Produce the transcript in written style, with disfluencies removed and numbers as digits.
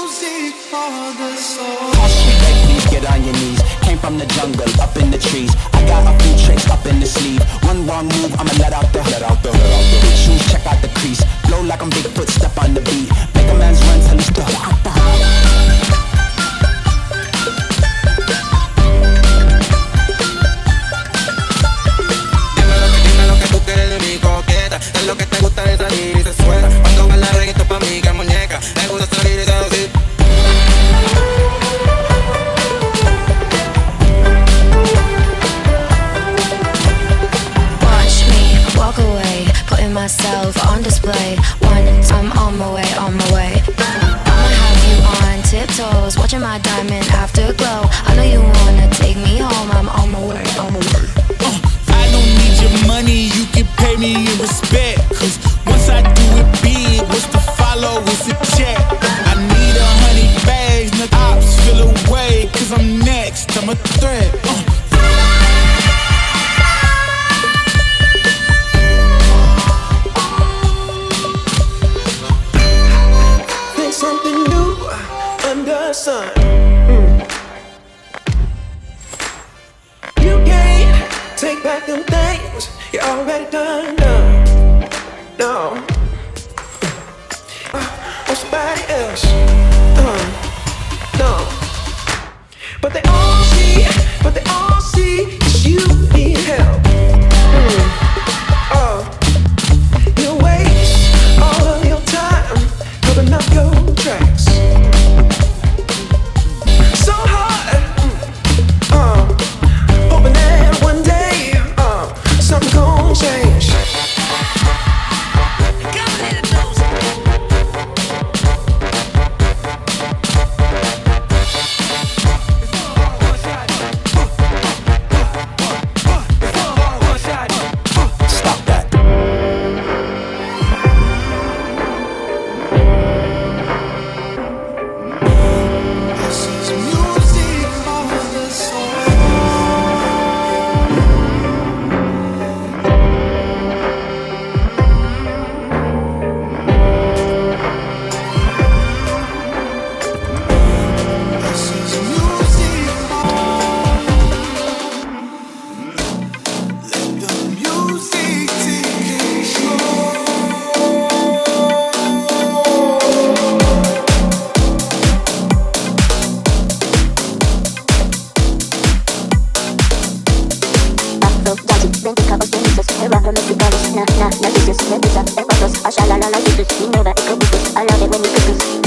music for the soul. Oh shit, hey, please get on your knees. Came from the jungle, up in the trees. I got a few tricks up in the sleeve. One wrong move, I'ma let out the big shoes, check out the crease. Blow like I'm Bigfoot, step on the beat. Make a man's run till he's stuck. Es lo que te gusta de salir y se suena. Cuando baila reggaetón pa' mí que muñeca. Me gusta salir y seducir. Watch me walk away, putting myself on display. One time on my way, on my way. I'ma have you on tiptoes, watching my diamond afterglow. I know you wanna take me home, I'm on my way, on my way. I don't need your money, you can pay me in respect. Cause once I do it big, what's to follow is a check. I need 100 bags, no ops feel away. Cause I'm next, I'm a threat. Think something new under the sun. You can't take back them things you already done. No. Or somebody else. No. But they all see is you need help. You waste all of your time covering up your tracks. So hard. Hoping that one day something gon' change. Stop that. This is music for the soul. This is music for. Let the music take control. I love it when you